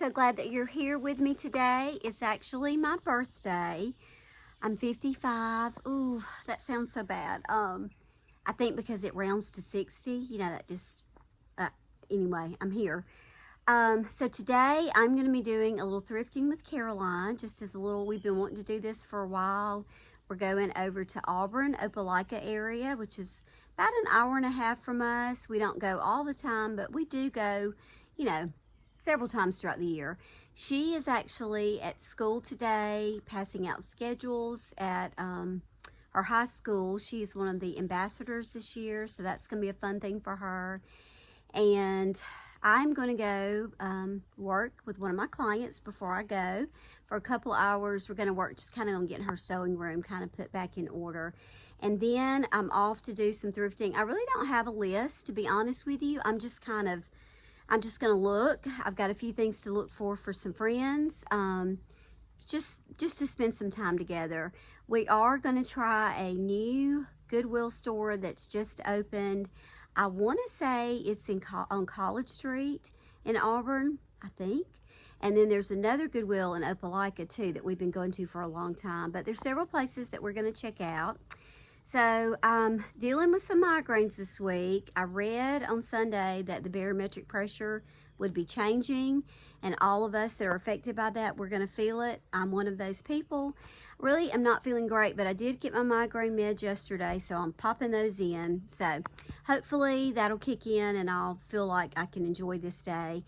so glad that you're here with me today. It's actually my birthday. I'm 55. Ooh, that sounds so bad. I think because it rounds to 60, you know, that just, anyway, I'm here. So today I'm going to be doing a little thrifting with Caroline, just as a little, we've been wanting to do this for a while. We're going over to Auburn, Opelika area, which is about an hour and a half from us. We don't go all the time, but we do go, you know, several times throughout the year. She is actually at school today, passing out schedules at her high school. She is one of the ambassadors this year, so that's going to be a fun thing for her. And I'm going to go work with one of my clients before I go for a couple hours. We're going to work just kind of on getting her sewing room kind of put back in order. And then I'm off to do some thrifting. I really don't have a list, to be honest with you. I'm just going to look. I've got a few things to look for some friends. Just to spend some time together. We are going to try a new Goodwill store that's just opened. I want to say it's on College Street in Auburn, I think. And then there's another Goodwill in Opelika too that we've been going to for a long time. But there's several places that we're going to check out. So I'm dealing with some migraines this week. I read on Sunday that the barometric pressure would be changing, and all of us that are affected by that, we're going to feel it. I'm one of those people. Really, I'm not feeling great, but I did get my migraine meds yesterday, so I'm popping those in. So hopefully that'll kick in and I'll feel like I can enjoy this day.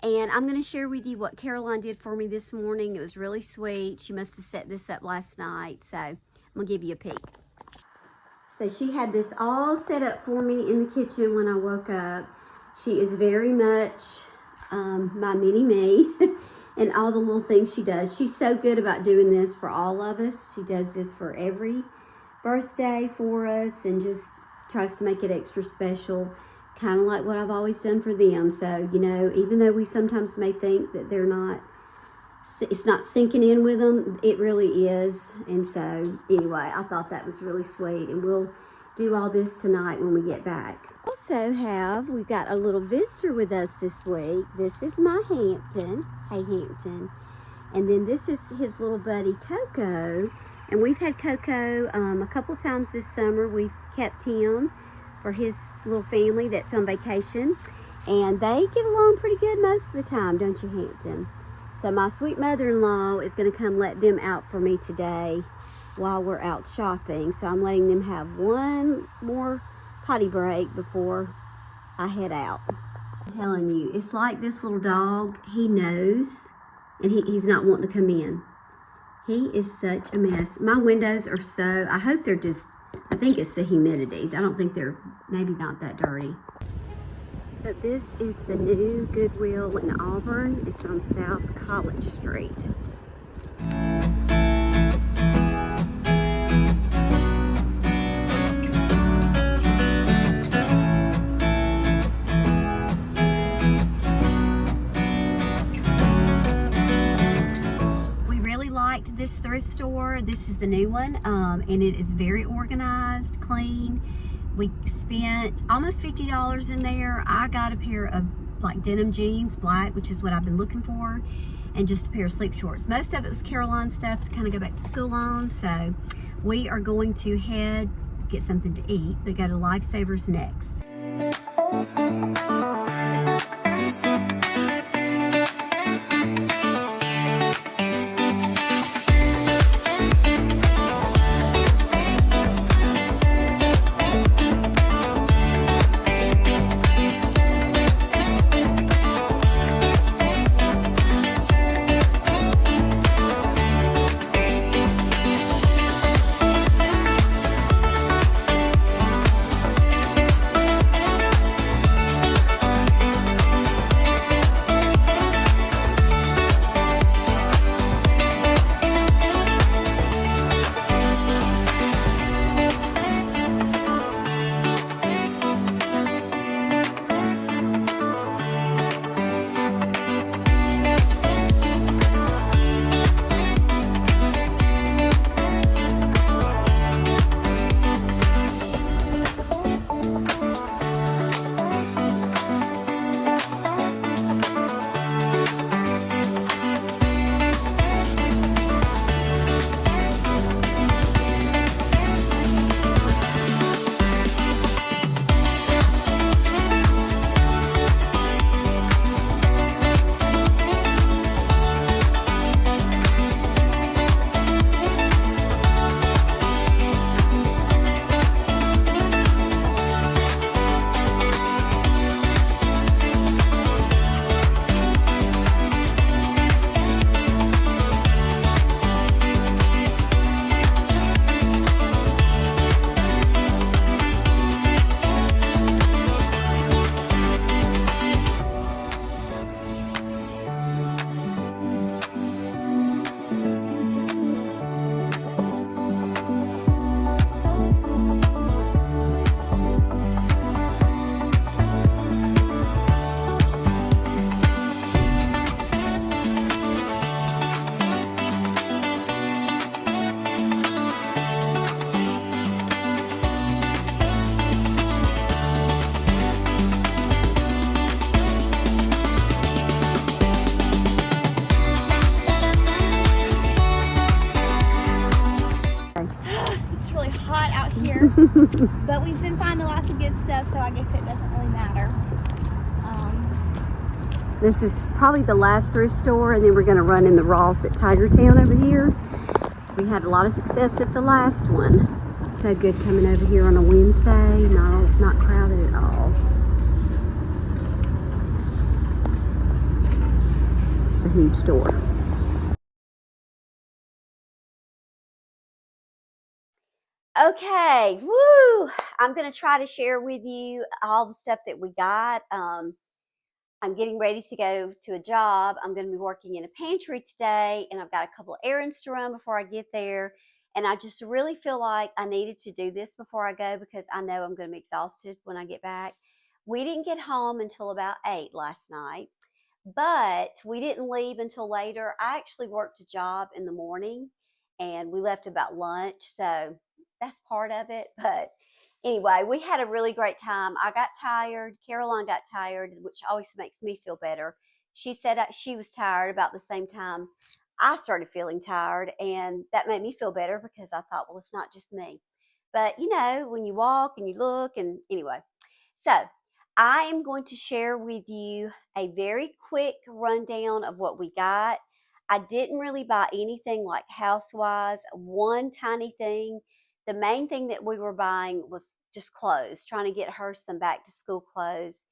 And I'm going to share with you what Caroline did for me this morning. It was really sweet. She must have set this up last night, so I'm going to give you a peek. So she had this all set up for me in the kitchen when I woke up. She is very much my mini-me and all the little things she does. She's so good about doing this for all of us. She does this for every birthday for us and just tries to make it extra special, kind of like what I've always done for them. So, you know, even though we sometimes may think that it's not sinking in with them, it really is. And so anyway, I thought that was really sweet, and we'll do all this tonight when we get back. We've got a little visitor with us this week. This is my Hampton. Hey, Hampton. And then this is his little buddy Coco, and we've had Coco a couple times this summer. We've kept him for his little family that's on vacation, and they get along pretty good most of the time, don't you, Hampton? So my sweet mother-in-law is going to come let them out for me today while we're out shopping. So I'm letting them have one more potty break before I head out. I'm telling you, it's like this little dog. He knows, and he's not wanting to come in. He is such a mess. My windows are so, I hope they're just, I think it's the humidity. I don't think they're, maybe not that dirty. So this is the new Goodwill in Auburn. It's on South College Street. We really liked this thrift store. This is the new one, and it is very organized, clean. We spent almost $50 in there. I got a pair of like denim jeans, black, which is what I've been looking for, and just a pair of sleep shorts. Most of it was Caroline stuff to kind of go back to school on. So we are going to get something to eat. We go to Lifesavers next. But we've been finding lots of good stuff, so I guess it doesn't really matter. This is probably the last thrift store, and then we're going to run in the Ross at Tigertown over here. We had a lot of success at the last one. So good coming over here on a Wednesday, not crowded at all. It's a huge store. Okay, woo! I'm going to try to share with you all the stuff that we got. I'm getting ready to go to a job. I'm going to be working in a pantry today, and I've got a couple of errands to run before I get there. And I just really feel like I needed to do this before I go because I know I'm going to be exhausted when I get back. We didn't get home until about 8 last night, but we didn't leave until later. I actually worked a job in the morning, and we left about lunch, so that's part of it. But anyway, we had a really great time. I got tired. Caroline got tired, which always makes me feel better. She said she was tired about the same time I started feeling tired, and that made me feel better because I thought, well, it's not just me. But when you walk and you look, and anyway, so I am going to share with you a very quick rundown of what we got. I didn't really buy anything like house-wise, one tiny thing. The main thing that we were buying was just clothes, trying to get her some back to school clothes.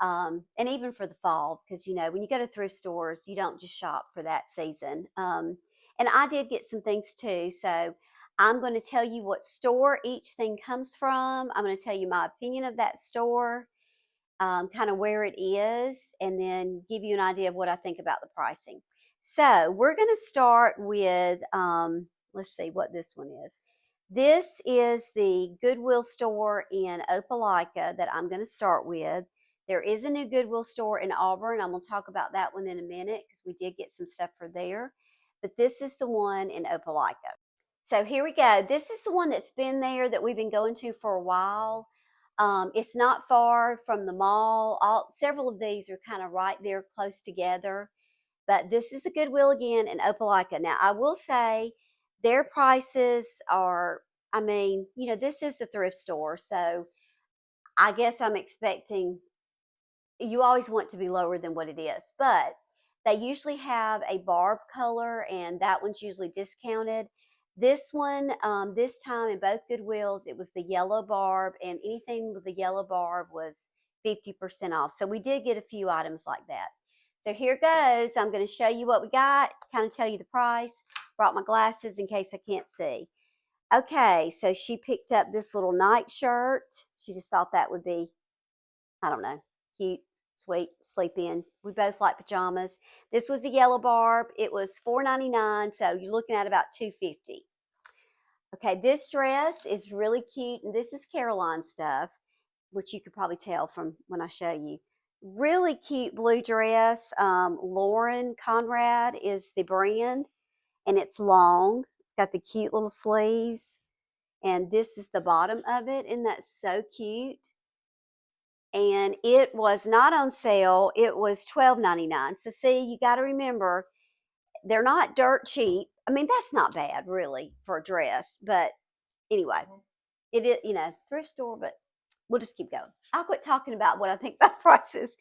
And even for the fall, because when you go to thrift stores, you don't just shop for that season. And I did get some things too. So I'm going to tell you what store each thing comes from. I'm going to tell you my opinion of that store, kind of where it is, and then give you an idea of what I think about the pricing. So we're going to start with, let's see what this one is. This is the Goodwill store in Opelika that I'm going to start with. There is a new Goodwill store in Auburn. I'm going to talk about that one in a minute because we did get some stuff for there. But this is the one in Opelika. So here we go. This is the one that's been there that we've been going to for a while. It's not far from the mall. Several of these are kind of right there close together. But this is the Goodwill again in Opelika. Now, I will say their prices are, this is a thrift store. So I guess I'm expecting, you always want to be lower than what it is. But they usually have a barb color, and that one's usually discounted. This one, this time in both Goodwills, it was the yellow barb, and anything with the yellow barb was 50% off. So we did get a few items like that. So here goes. I'm going to show you what we got, kind of tell you the price. Brought my glasses in case I can't see. Okay, so she picked up this little night shirt. She just thought that would be, I don't know, cute, sweet, sleep in. We both like pajamas. This was a yellow barb. It was $4.99, so you're looking at about $2.50. Okay, this dress is really cute, and this is Caroline stuff, which you could probably tell from when I show you. Really cute blue dress. Lauren Conrad is the brand, and it's long. It's got the cute little sleeves, and this is the bottom of it, and that's so cute. And it was not on sale. It was $12.99. So see, you got to remember, they're not dirt cheap. I mean, that's not bad really for a dress, but anyway, it is, thrift store, but we'll just keep going. I'll quit talking about what I think about prices.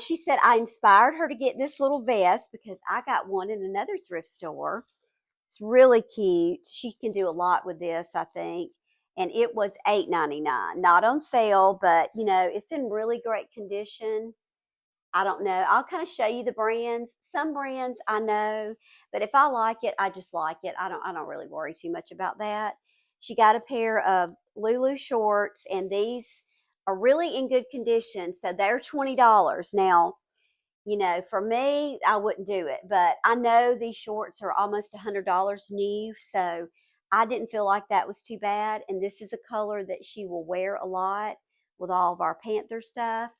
She said I inspired her to get this little vest because I got one in another thrift store. It's really cute. She can do a lot with this, I think. And it was $8.99. Not on sale, but it's in really great condition. I don't know. I'll kind of show you the brands. Some brands I know, but if I like it, I just like it. I don't really worry too much about that. She got a pair of Lulu shorts, and these are really in good condition. So they're $20. Now, for me, I wouldn't do it, but I know these shorts are almost $100 new, so I didn't feel like that was too bad. And this is a color that she will wear a lot with all of our Panther stuff.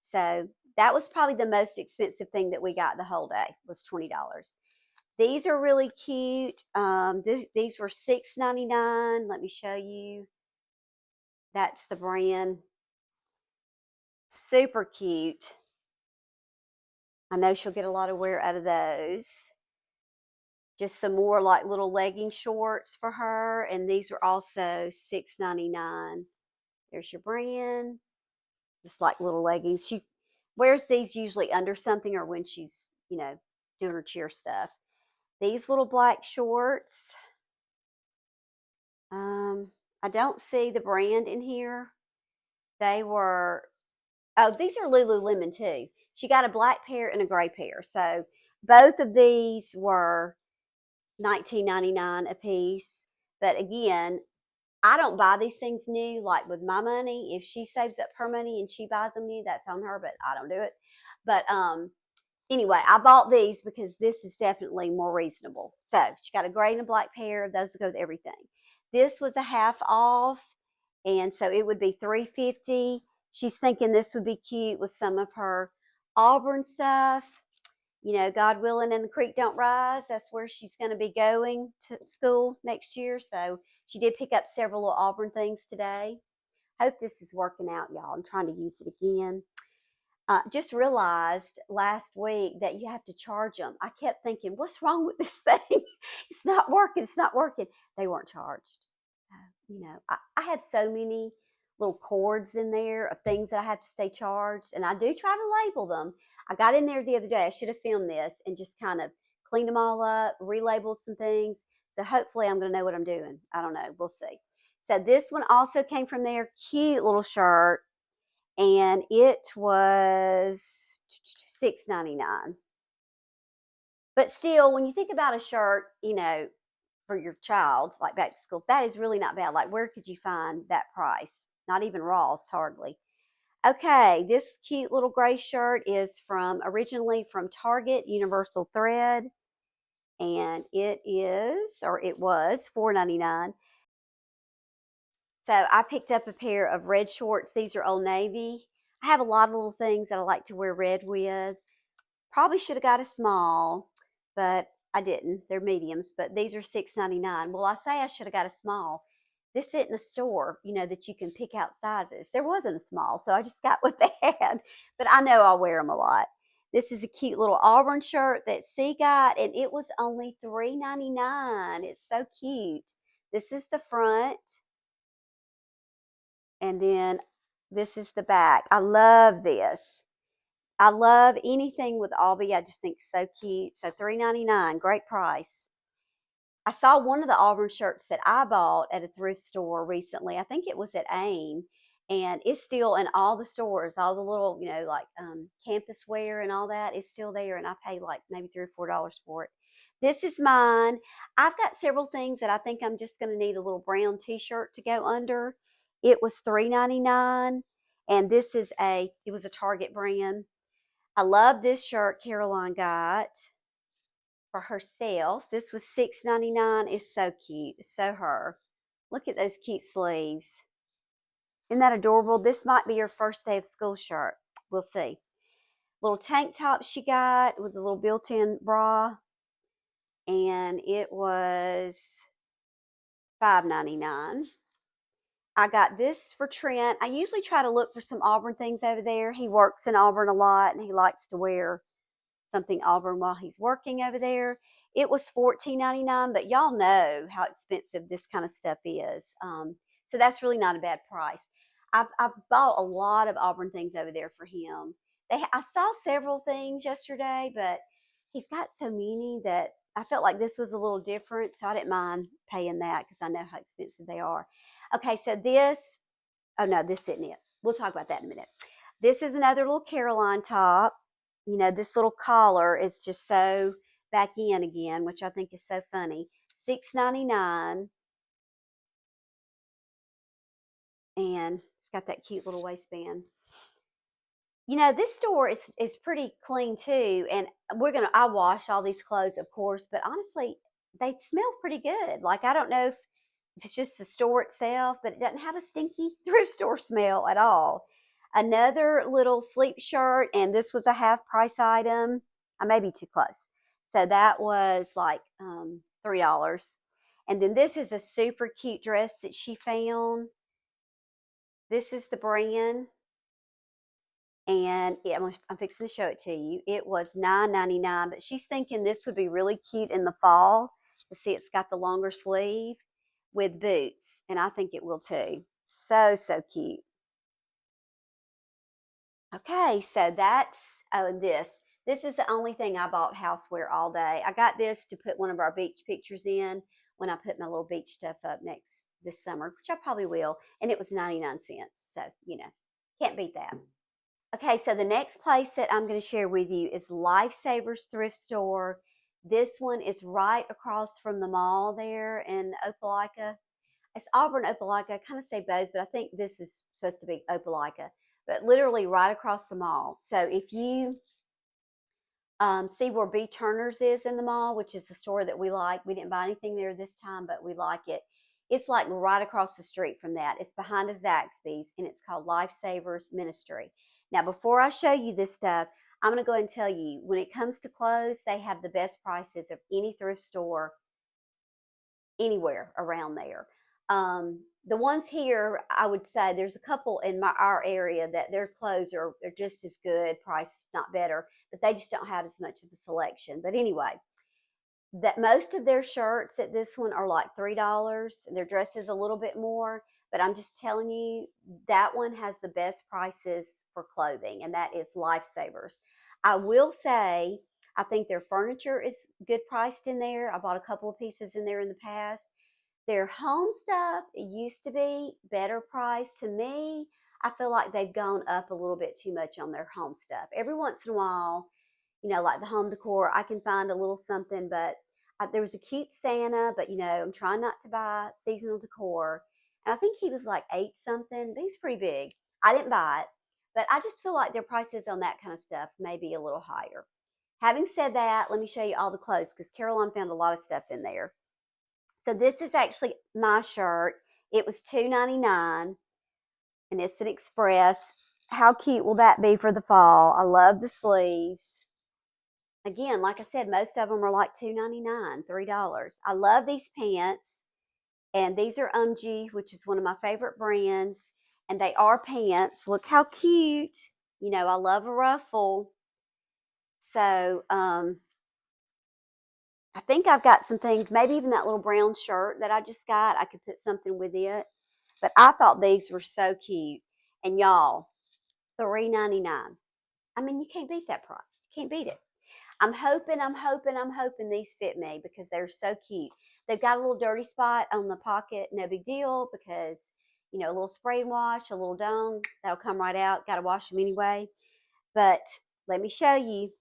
So that was probably the most expensive thing that we got the whole day was $20. These are really cute. These were $6.99. Let me show you. That's the brand. Super cute. I know she'll get a lot of wear out of those. just some more like little legging shorts for her, and these were also $6.99. There's your brand, just like little leggings. She wears these usually under something or when she's, you know, doing her cheer stuff. These little black shorts, um, I don't see the brand in here. They were, oh, these are Lululemon too. She got a black pair and a gray pair. So both of these were $19.99 a piece. But again, I don't buy these things new. Like with my money, if she saves up her money and she buys them new, that's on her. But I don't do it. But anyway, I bought these because this is definitely more reasonable. So she got a gray and a black pair. Those will go with everything. This was a half off, and so it would be $3.50. She's thinking this would be cute with some of her Auburn stuff. You know, God willing, and the creek don't rise. That's where she's going to be going to school next year. So she did pick up several little Auburn things today. Hope this is working out, y'all. I'm trying to use it again. Just realized last week that you have to charge them. I kept thinking, what's wrong with this thing? It's not working. It's not working. They weren't charged. You know, I have so many little cords in there of things that I have to stay charged, and I do try to label them. I got in there the other day. I should have filmed this and just kind of cleaned them all up, relabeled some things. So hopefully I'm going to know what I'm doing. I don't know. We'll see. So this one also came from there. Cute little shirt, and it was $6.99. But still, when you think about a shirt, you know, for your child, like back to school, that is really not bad. Like, where could you find that price? Not even Ross, hardly. Okay, this cute little gray shirt is from originally from Target Universal Thread, and it is, or it was, $4.99. So I picked up a pair of red shorts. These are Old Navy. I have a lot of little things that I like to wear red with. Probably should have got a small, but I didn't. They're mediums, but these are $6.99. Well, I say I should have got a small. This isn't a store, you know, that you can pick out sizes. There wasn't a small, so I just got what they had. But I know I'll wear them a lot. This is a cute little Auburn shirt that C got, and it was only $3.99. It's so cute. This is the front, and then this is the back. I love this. I love anything with Albie. I just think so cute. So $3.99, great price. I saw one of the Auburn shirts that I bought at a thrift store recently. I think it was at AIM, and it's still in all the stores. All the little, you know, like campus wear and all that is still there, and I paid like maybe $3 or $4 for it. This is mine. I've got several things that I think I'm just going to need a little brown T-shirt to go under. It was $3.99, and it was a Target brand. I love this shirt Caroline got for herself. This was $6.99. It's so cute. It's so her. Look at those cute sleeves. Isn't that adorable? This might be your first day of school shirt. We'll see. Little tank top she got with a little built-in bra. And it was $5.99. I got this for Trent. I usually try to look for some Auburn things over there. He works in Auburn a lot, and he likes to wear something Auburn while he's working over there. It was $14.99, but y'all know how expensive this kind of stuff is. So that's really not a bad price. I've bought a lot of Auburn things over there for him. I saw several things yesterday, but he's got so many that I felt like this was a little different, so I didn't mind paying that because I know how expensive they are. Okay, so oh no, this isn't it. We'll talk about that in a minute. This is another little Caroline top. You know, this little collar is just so back in again, which I think is so funny. $6.99. And it's got that cute little waistband. You know, this store is pretty clean too. And I wash all these clothes, of course, but honestly, they smell pretty good. Like, I don't know if it's just the store itself, but it doesn't have a stinky thrift store smell at all. Another little sleep shirt, and this was a half price item. I may be too close. So that was like $3. And then this is a super cute dress that she found. This is the brand. and I'm fixing to show it to you. It was $9.99, but she's thinking this would be really cute in the fall. To see, it's got the longer sleeve with boots, and I think it will too. So, so cute. Okay, so that's this. This is the only thing I bought houseware all day. I got this to put one of our beach pictures in when I put my little beach stuff up this summer, which I probably will. And it was 99 cents. So, can't beat that. Okay, so the next place that I'm going to share with you is Lifesavers Thrift Store. This one is right across from the mall there in Opelika. It's Auburn, Opelika. I kind of say both, but I think this is supposed to be Opelika. But literally right across the mall. So if you see where B. Turner's is in the mall, which is the store that we like. We didn't buy anything there this time, but we like it. It's like right across the street from that. It's behind a Zaxby's, and it's called Lifesavers Ministry. Now, before I show you this stuff, I'm going to go ahead and tell you, when it comes to clothes, they have the best prices of any thrift store anywhere around there. The ones here, I would say there's a couple in our area that their clothes are just as good, price not better, but they just don't have as much of a selection. But anyway, that most of their shirts at this one are like $3. Their dresses a little bit more, but I'm just telling you that one has the best prices for clothing, and that is Lifesavers. I will say I think their furniture is good priced in there. I bought a couple of pieces in there in the past. Their home stuff used to be better priced. To me, I feel like they've gone up a little bit too much on their home stuff. Every once in a while, like the home decor, I can find a little something, but there was a cute Santa, but I'm trying not to buy seasonal decor. And I think he was like 8 something, but he's pretty big. I didn't buy it, but I just feel like their prices on that kind of stuff may be a little higher. Having said that, let me show you all the clothes because Caroline found a lot of stuff in there. So this is actually my shirt. It was $2.99, and it's an express. How cute will that be for the fall? I love the sleeves. Again, like I said, most of them are like $2.99, $3. I love these pants, and these are which is one of my favorite brands, and they are pants. Look how cute. I love a ruffle. So, I think I've got some things, maybe even that little brown shirt that I just got. I could put something with it. But I thought these were so cute. And y'all, $3.99. I mean, you can't beat that price. You can't beat it. I'm hoping these fit me because they're so cute. They've got a little dirty spot on the pocket. No big deal because, a little spray and wash, a little dome, that'll come right out. Got to wash them anyway. But let me show you.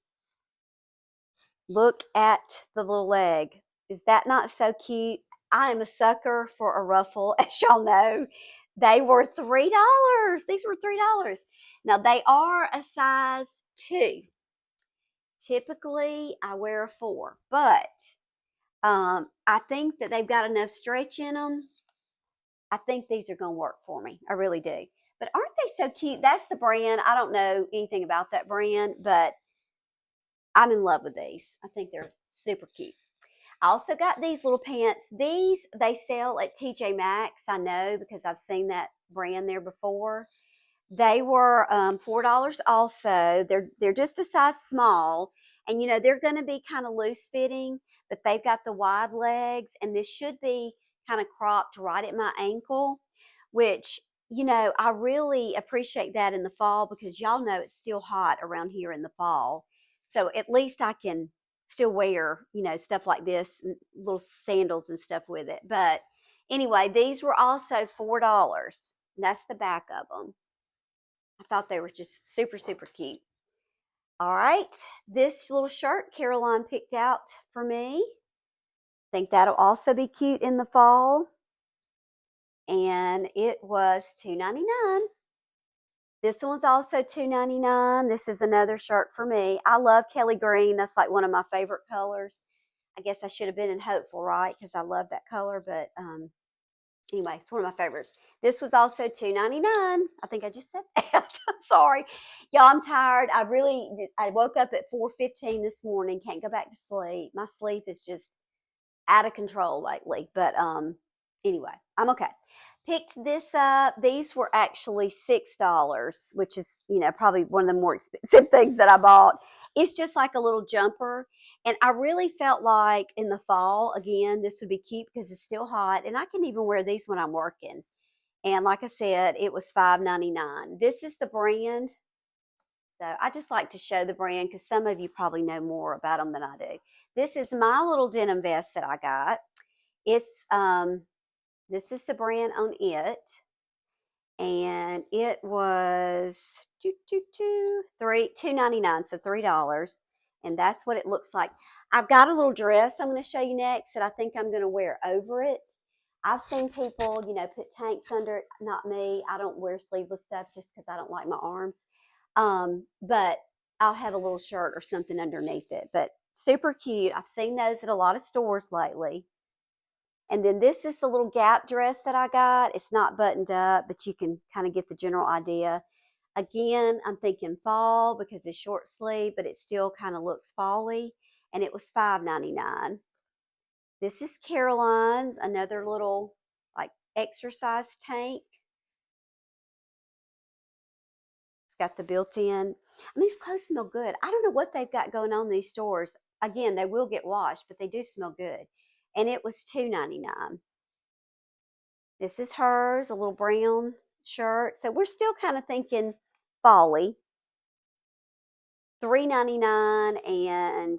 Look at the little leg. Is that not so cute? I am a sucker for a ruffle, as y'all know. They were $3. These were $3. Now, they are a size 2. Typically, I wear a 4, but I think that they've got enough stretch in them. I think these are going to work for me. I really do. But aren't they so cute? That's the brand. I don't know anything about that brand, but I'm in love with these. I think they're super cute. I also got these little pants. These, they sell at TJ Maxx. I know because I've seen that brand there before. They were $4 also. They're just a size small. And, they're going to be kind of loose fitting, but they've got the wide legs. And this should be kind of cropped right at my ankle, which, I really appreciate that in the fall because y'all know it's still hot around here in the fall. So at least I can still wear, stuff like this, little sandals and stuff with it. But anyway, these were also $4. That's the back of them. I thought they were just super, super cute. All right, this little shirt Caroline picked out for me. I think that'll also be cute in the fall. And it was $2.99. This one's also $2.99. This is another shirt for me. I love Kelly green. That's like one of my favorite colors. I guess I should have been in Hopeful, right? Because I love that color. But anyway, it's one of my favorites. This was also $2.99. I think I just said that. I'm sorry. Y'all, I'm tired. I woke up at 4:15 this morning. Can't go back to sleep. My sleep is just out of control lately. But anyway, I'm okay. Picked this up. These were actually $6, which is, probably one of the more expensive things that I bought. It's just like a little jumper. And I really felt like in the fall, again, this would be cute because it's still hot. And I can even wear these when I'm working. And like I said, it was $5.99. This is the brand. So I just like to show the brand because some of you probably know more about them than I do. This is my little denim vest that I got. It's this is the brand on it, and it was $2.99, so $3, and that's what it looks like. I've got a little dress I'm going to show you next that I think I'm going to wear over it. I've seen people, put tanks under it. Not me. I don't wear sleeveless stuff just because I don't like my arms. But I'll have a little shirt or something underneath it. But super cute. I've seen those at a lot of stores lately. And then this is the little Gap dress that I got. It's not buttoned up, but you can kind of get the general idea. Again, I'm thinking fall because it's short sleeve, but it still kind of looks fall-y. And it was $5.99. This is Caroline's, another little like exercise tank. It's got the built-in. These clothes smell good. I don't know what they've got going on in these stores. Again, they will get washed, but they do smell good. And it was $2.99. This is hers, a little brown shirt. So we're still kind of thinking fall-y. $3.99, and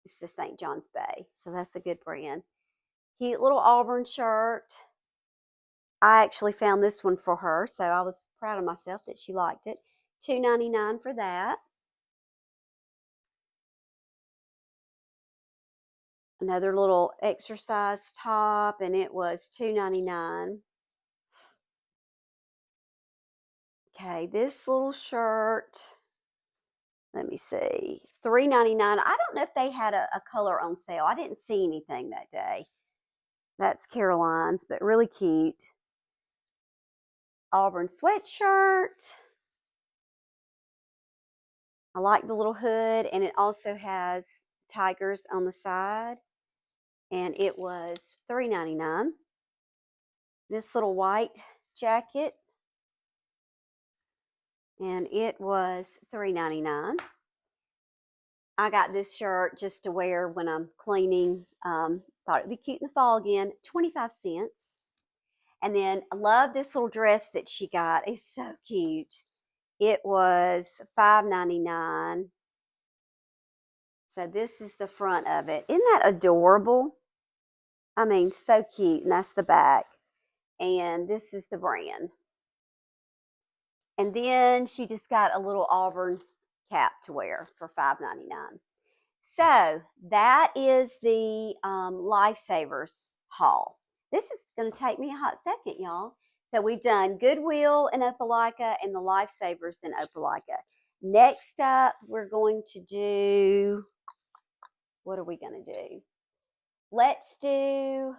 it's the St. John's Bay. So that's a good brand. Cute little Auburn shirt. I actually found this one for her, so I was proud of myself that she liked it. $2.99 for that. Another little exercise top, and it was $2.99. Okay, this little shirt, let me see, $3.99. I don't know if they had a color on sale. I didn't see anything that day. That's Caroline's, but really cute. Auburn sweatshirt. I like the little hood, and it also has tigers on the side, and it was $3.99. This little white jacket, and it was $3.99. I got this shirt just to wear when I'm cleaning. Thought it'd be cute in the fall again. 25 cents. And then I love this little dress that she got. It's so cute. It was $5.99. So this is the front of it. Isn't that adorable? I mean, so cute. And that's the back. And this is the brand. And then she just got a little Auburn cap to wear for $5.99. So that is the Lifesavers haul. This is going to take me a hot second, y'all. So we've done Goodwill in Opelika and the Lifesavers in Opelika. Next up, we're going to do, what are we going to do? Let's do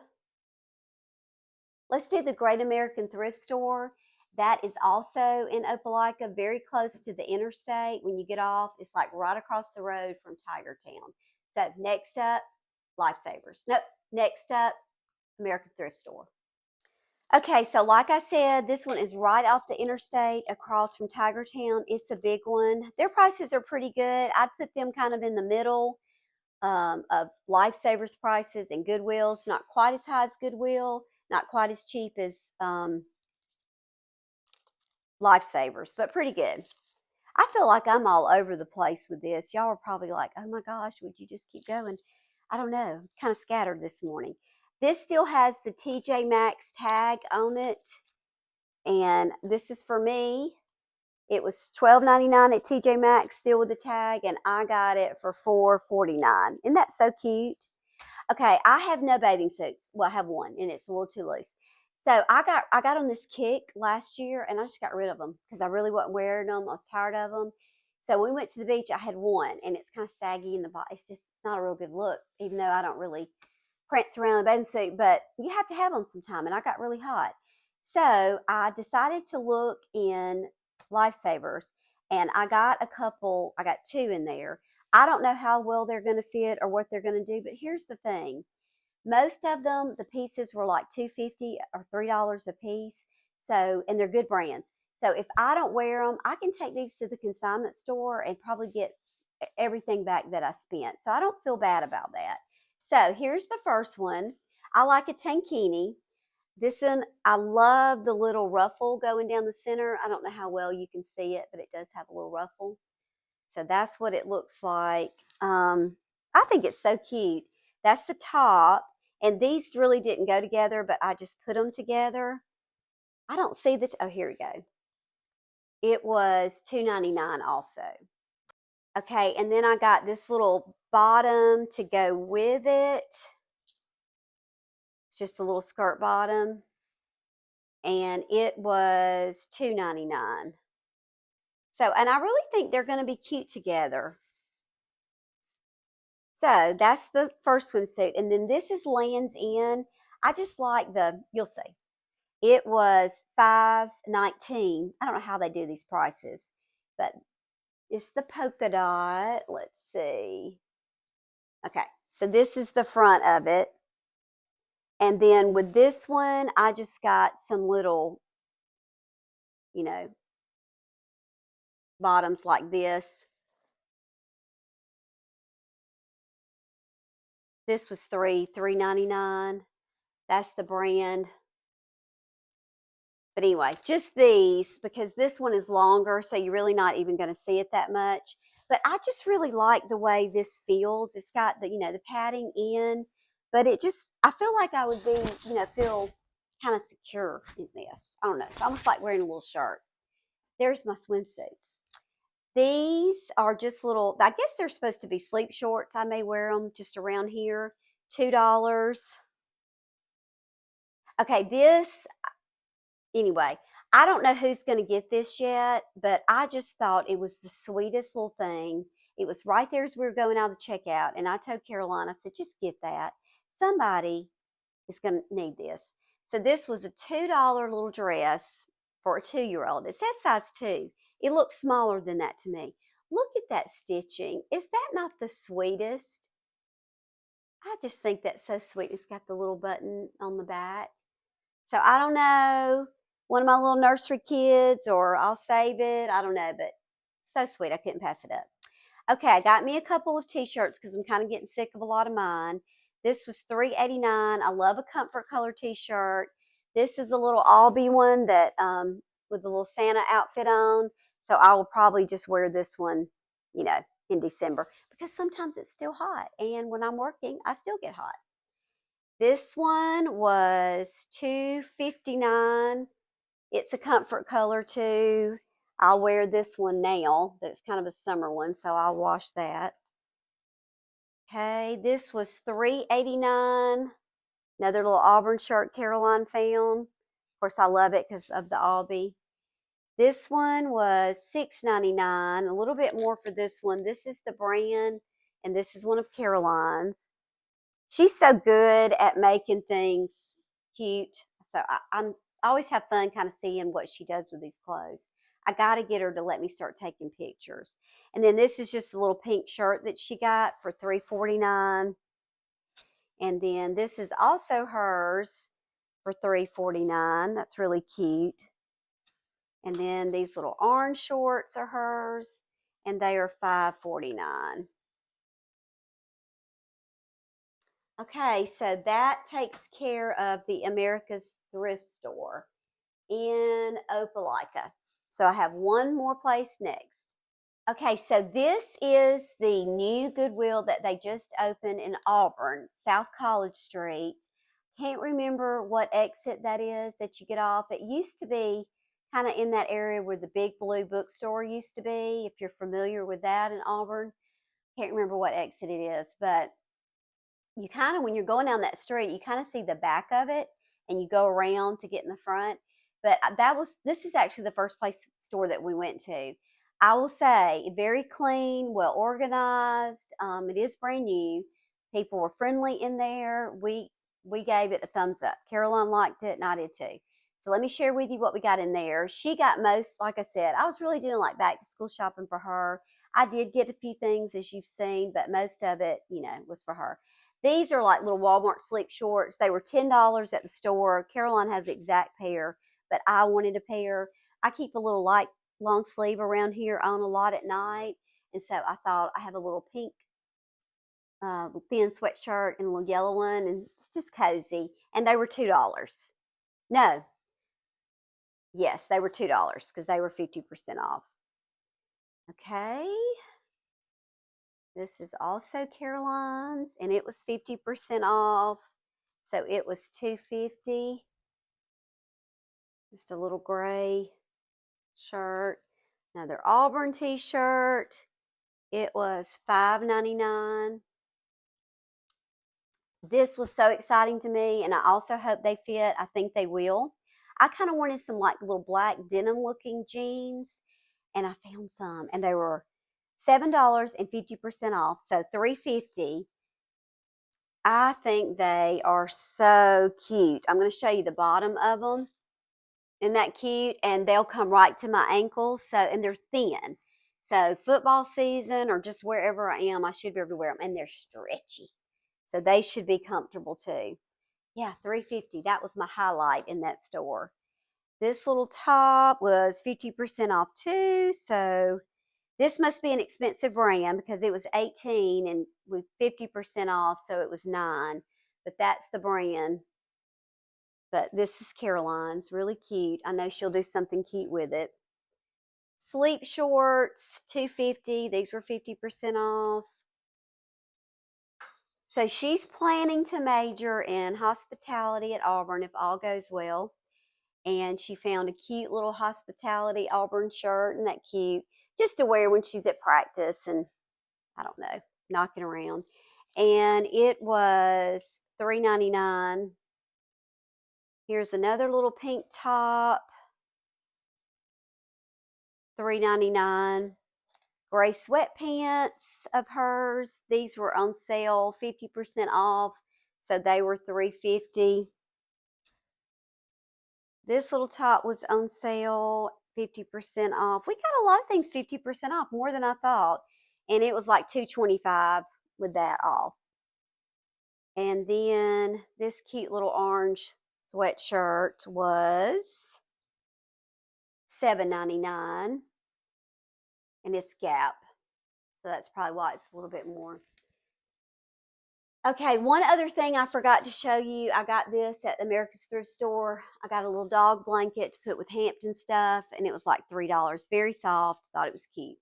the Great American Thrift Store. That is also in Opelika, very close to the interstate. When you get off, it's like right across the road from Tiger Town. So next up, Lifesavers. Nope, next up, American Thrift Store. Okay, so like I said, this one is right off the interstate across from Tiger Town. It's a big one. Their prices are pretty good. I'd put them kind of in the middle of Lifesavers prices and Goodwills. Not quite as high as Goodwill, not quite as cheap as Lifesavers, but pretty good. I feel like I'm all over the place with this. Y'all are probably like, oh my gosh, would you just keep going? I don't know. Kind of scattered this morning. This still has the TJ Maxx tag on it. And this is for me. It was $12.99 at TJ Maxx, still with the tag, and I got it for $4.49. Isn't that so cute? Okay, I have no bathing suits. Well, I have one, and it's a little too loose. So I got on this kick last year, and I just got rid of them because I really wasn't wearing them. I was tired of them. So when we went to the beach, I had one, and it's kind of saggy in the bottom. It's not a real good look, even though I don't really prance around in a bathing suit. But you have to have them sometime, and I got really hot. So I decided to look in Lifesavers, and I got two in there. I don't know how well they're going to fit or what they're going to do, but here's the thing. Most of them, the pieces were like $2.50 or $3 a piece. So, and they're good brands. So if I don't wear them, I can take these to the consignment store and probably get everything back that I spent. So I don't feel bad about that. So here's the first one. I like a tankini. This one, I love the little ruffle going down the center. I don't know how well you can see it, but it does have a little ruffle. So that's what it looks like. I think it's so cute. That's the top. And these really didn't go together, but I just put them together. I don't see the, oh, here we go. It was $2.99 also. Okay, and then I got this little bottom to go with it. It's just a little skirt bottom. And it was $2.99. So, and I really think they're going to be cute together. So that's the first swimsuit. And then this is Lands End. I just like the, you'll see. It was $5.19. I don't know how they do these prices, but it's the polka dot. Let's see. Okay, so this is the front of it. And then with this one, I just got some little, you know, bottoms like this. This was $3.99. That's the brand. But anyway, just these, because this one is longer, so you're really not even going to see it that much. But I just really like the way this feels. It's got the, the padding in, but it just, I feel like I would be, feel kind of secure in this. I don't know. It's almost like wearing a little shirt. There's my swimsuits. These are just little, I guess they're supposed to be sleep shorts. I may wear them just around here. $2. Okay, this, anyway, I don't know who's going to get this yet, but I just thought it was the sweetest little thing. It was right there as we were going out of the checkout, and I told Caroline, I said, just get that. Somebody is going to need this. So this was a $2 little dress for a 2-year-old. It says size 2. It looks smaller than that to me. Look at that stitching. Is that not the sweetest? I just think that's so sweet. It's got the little button on the back. So I don't know, one of my little nursery kids, or I'll save it. I don't know, but so sweet. I couldn't pass it up. Okay, I got me a couple of t-shirts because I'm kind of getting sick of a lot of mine. This was $3.89. I love a comfort color t-shirt. This is a little Albie one that with a little Santa outfit on. So I will probably just wear this one, in December, because sometimes it's still hot. And when I'm working, I still get hot. This one was $2.59. It's a comfort color too. I'll wear this one now, but it's kind of a summer one, so I'll wash that. Okay, this was $3.89. Another little Auburn shirt Caroline found. Of course, I love it because of the Albie. This one was $6.99. A little bit more for this one. This is the brand, and this is one of Caroline's. She's so good at making things cute. So I always have fun kind of seeing what she does with these clothes. I got to get her to let me start taking pictures. And then this is just a little pink shirt that she got for $3.49. And then this is also hers for $3.49. That's really cute. And then these little orange shorts are hers, and they are $5.49. Okay, so that takes care of the America's Thrift Store in Opelika. So I have one more place next. Okay, so this is the new Goodwill that they just opened in Auburn, South College Street. Can't remember what exit that is that you get off. It used to be kind of in that area where the Big Blue bookstore used to be, if you're familiar with that in Auburn. Can't remember what exit it is, but you kind of, when you're going down that street, you kind of see the back of it and you go around to get in the front. But this is actually the first store that we went to. I will say, very clean, well organized. It is brand new. People were friendly in there. We gave it a thumbs up. Caroline liked it and I did too. So let me share with you what we got in there. She got most, like I said, I was really doing like back to school shopping for her. I did get a few things as you've seen, but most of it, was for her. These are like little Walmart sleep shorts. They were $10 at the store. Caroline has the exact pair, but I wanted a pair. I keep a little light long sleeve around here on a lot at night. And so I thought I have a little pink thin sweatshirt and a little yellow one, and it's just cozy. And they were $2. No, yes, they were $2 because they were 50% off. Okay. This is also Caroline's, and it was 50% off. So it was $2.50. Just a little gray shirt. Another Auburn t-shirt. It was $5.99. This was so exciting to me, and I also hope they fit. I think they will. I kind of wanted some like little black denim looking jeans, and I found some, and they were $7 and 50% off, so $3.50. I think they are so cute. I'm going to show you the bottom of them. Isn't that cute? And they'll come right to my ankles. So, and they're thin. So football season or just wherever I am, I should be able to wear them. And they're stretchy. So they should be comfortable too. Yeah, $3.50. That was my highlight in that store. This little top was 50% off too. So this must be an expensive brand because it was 18 and with 50% off, so it was 9. But that's the brand. But this is Caroline's, really cute. I know she'll do something cute with it. Sleep shorts, $2.50. These were 50% off. So she's planning to major in hospitality at Auburn if all goes well. And she found a cute little hospitality Auburn shirt, and that cute, just to wear when she's at practice and I don't know, knocking around. And it was $3.99. Here's another little pink top, $3.99. Gray sweatpants of hers. These were on sale, 50% off, so they were $3.50. This little top was on sale, 50% off. We got a lot of things 50% off, more than I thought. And it was like $2.25 with that off. And then this cute little orange sweatshirt was $7.99. And it's Gap. So that's probably why it's a little bit more. Okay, one other thing I forgot to show you. I got this at America's Thrift Store. I got a little dog blanket to put with Hampton stuff, and it was like $3. Very soft. Thought it was cute.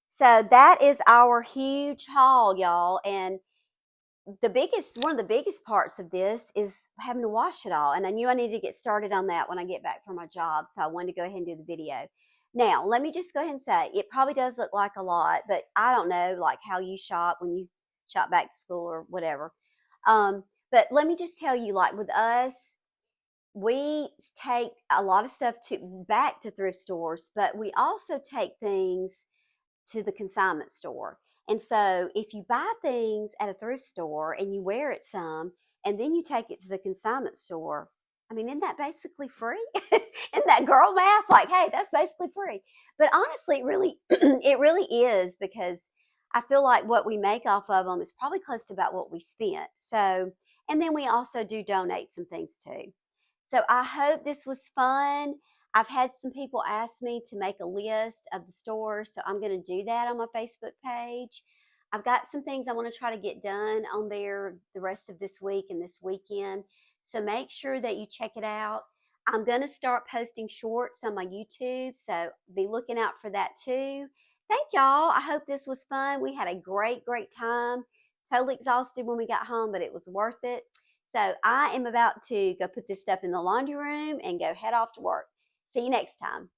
So that is our huge haul, y'all. And one of the biggest parts of this is having to wash it all. And I knew I needed to get started on that when I get back from my job. So I wanted to go ahead and do the video. Now, let me just go ahead and say, it probably does look like a lot, but I don't know like how you shop when you shop back to school or whatever. But let me just tell you, like with us, we take a lot of stuff back to thrift stores, but we also take things to the consignment store. And so if you buy things at a thrift store and you wear it some, and then you take it to the consignment store, I mean, isn't that basically free? Isn't that girl math? Like, hey, that's basically free. But honestly, it really is, because I feel like what we make off of them is probably close to about what we spent. So, and then we also do donate some things too. So I hope this was fun. I've had some people ask me to make a list of the stores, so I'm going to do that on my Facebook page. I've got some things I want to try to get done on there the rest of this week and this weekend. So make sure that you check it out. I'm going to start posting shorts on my YouTube, so be looking out for that too. Thank y'all. I hope this was fun. We had a great time. Totally exhausted when we got home, but it was worth it. So I am about to go put this stuff in the laundry room and go head off to work. See you next time.